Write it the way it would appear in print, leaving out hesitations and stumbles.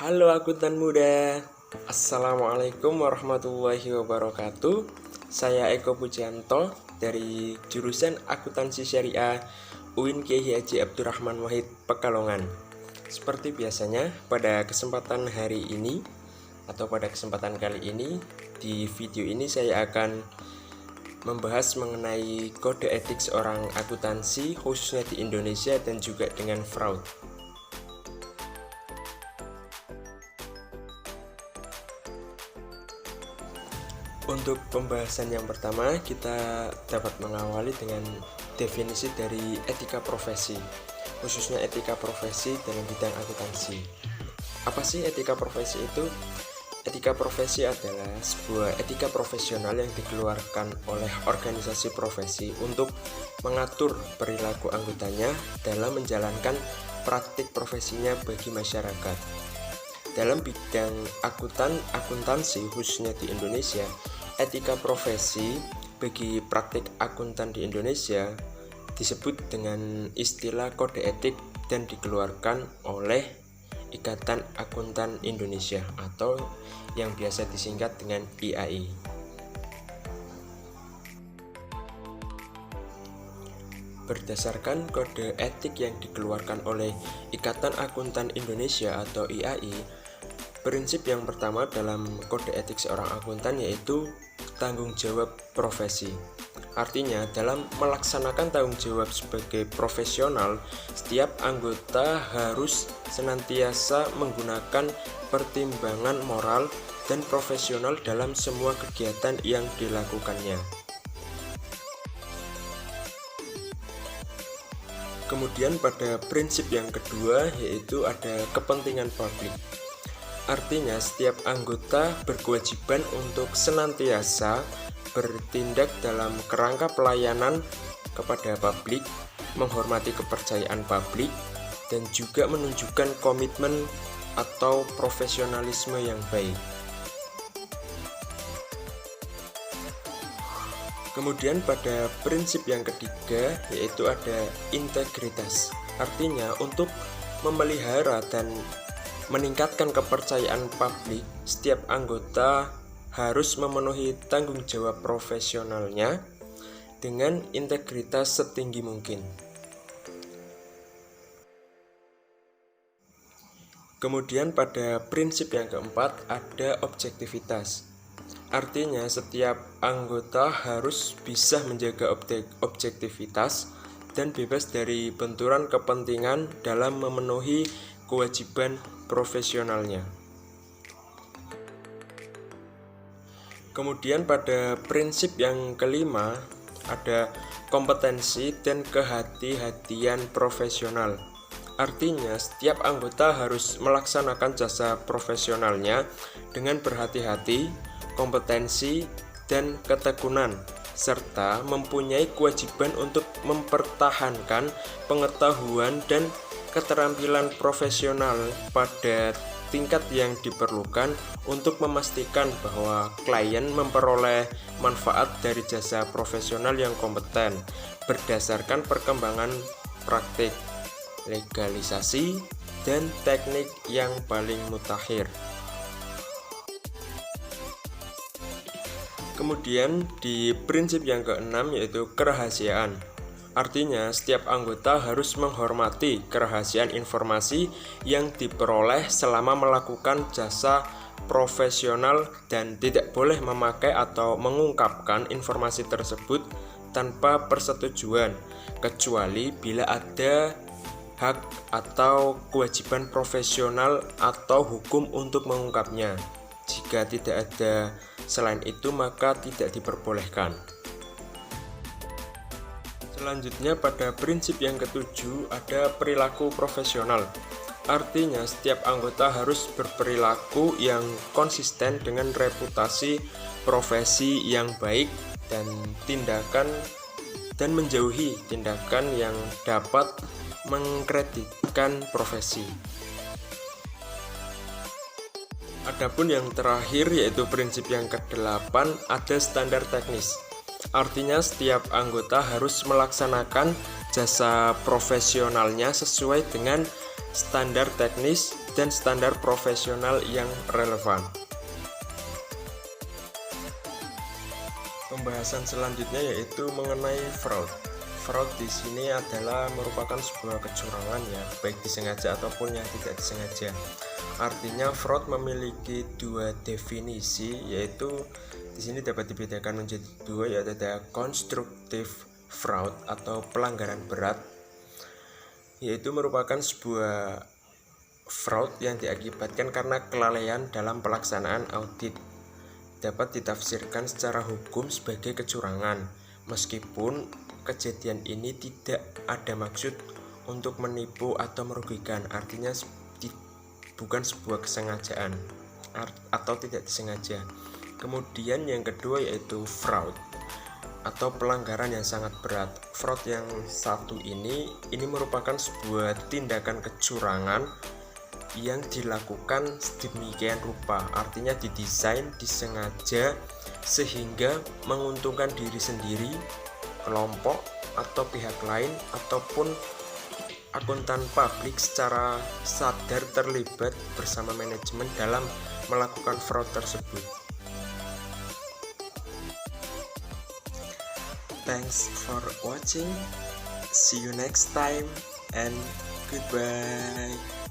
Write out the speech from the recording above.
Halo akuntan muda, Assalamualaikum warahmatullahi wabarakatuh. Saya Eko Pujianto dari jurusan Akuntansi Syariah UIN Kiai Haji Abdurrahman Wahid Pekalongan. Seperti biasanya pada kesempatan hari ini atau pada kesempatan kali ini, di video ini saya akan membahas mengenai kode etik seorang akuntansi khususnya di Indonesia dan juga dengan fraud. Untuk pembahasan yang pertama, kita dapat mengawali dengan definisi dari etika profesi, khususnya etika profesi dalam bidang akuntansi. Apa sih etika profesi itu? Etika profesi adalah sebuah etika profesional yang dikeluarkan oleh organisasi profesi untuk mengatur perilaku anggotanya dalam menjalankan praktik profesinya bagi masyarakat. Dalam bidang akuntansi khususnya di Indonesia, etika profesi bagi praktik akuntan di Indonesia disebut dengan istilah kode etik dan dikeluarkan oleh Ikatan Akuntan Indonesia atau yang biasa disingkat dengan IAI. Berdasarkan kode etik yang dikeluarkan oleh Ikatan Akuntan Indonesia atau IAI, prinsip yang pertama dalam kode etik seorang akuntan yaitu tanggung jawab profesi. Artinya, dalam melaksanakan tanggung jawab sebagai profesional, setiap anggota harus senantiasa menggunakan pertimbangan moral dan profesional dalam semua kegiatan yang dilakukannya. Kemudian pada prinsip yang kedua yaitu ada kepentingan publik. Artinya setiap anggota berkewajiban untuk senantiasa bertindak dalam kerangka pelayanan kepada publik, menghormati kepercayaan publik, dan juga menunjukkan komitmen atau profesionalisme yang baik. Kemudian pada prinsip yang ketiga yaitu ada integritas. Artinya untuk memelihara dan meningkatkan kepercayaan publik, setiap anggota harus memenuhi tanggung jawab profesionalnya dengan integritas setinggi mungkin. Kemudian pada prinsip yang keempat ada objektivitas. Artinya setiap anggota harus bisa menjaga objektivitas dan bebas dari benturan kepentingan dalam memenuhi kewajiban profesionalnya. Kemudian pada prinsip yang kelima ada kompetensi dan kehati-hatian profesional. Artinya setiap anggota harus melaksanakan jasa profesionalnya dengan berhati-hati, kompetensi, dan ketekunan, serta mempunyai kewajiban untuk mempertahankan pengetahuan dan keterampilan profesional pada tingkat yang diperlukan untuk memastikan bahwa klien memperoleh manfaat dari jasa profesional yang kompeten berdasarkan perkembangan praktik, legalisasi, dan teknik yang paling mutakhir. Kemudian di prinsip yang keenam yaitu kerahasiaan. Artinya setiap anggota harus menghormati kerahasiaan informasi yang diperoleh selama melakukan jasa profesional dan tidak boleh memakai atau mengungkapkan informasi tersebut tanpa persetujuan, kecuali bila ada hak atau kewajiban profesional atau hukum untuk mengungkapnya. Jika tidak ada selain itu maka tidak diperbolehkan. Selanjutnya pada prinsip yang ketujuh ada perilaku profesional. Artinya setiap anggota harus berperilaku yang konsisten dengan reputasi profesi yang baik dan menjauhi tindakan yang dapat mengkreditkan profesi. Adapun yang terakhir yaitu prinsip yang ke-8 ada standar teknis. Artinya setiap anggota harus melaksanakan jasa profesionalnya sesuai dengan standar teknis dan standar profesional yang relevan. Pembahasan selanjutnya yaitu mengenai fraud. Fraud di sini adalah merupakan sebuah kecurangan ya, baik disengaja ataupun yang tidak disengaja. Artinya fraud memiliki dua definisi, yaitu di sini dapat dibedakan menjadi dua, yaitu ada constructive fraud atau pelanggaran berat, yaitu merupakan sebuah fraud yang diakibatkan karena kelalaian dalam pelaksanaan audit. Dapat ditafsirkan secara hukum sebagai kecurangan, meskipun kejadian ini tidak ada maksud untuk menipu atau merugikan. Artinya bukan sebuah kesengajaan atau tidak disengaja. Kemudian yang kedua yaitu fraud atau pelanggaran yang sangat berat. Fraud yang satu ini merupakan sebuah tindakan kecurangan yang dilakukan sedemikian rupa, artinya didesain, disengaja sehingga menguntungkan diri sendiri, kelompok atau pihak lain, ataupun akuntan publik secara sadar terlibat bersama manajemen dalam melakukan fraud tersebut. Thanks for watching, see you next time and goodbye.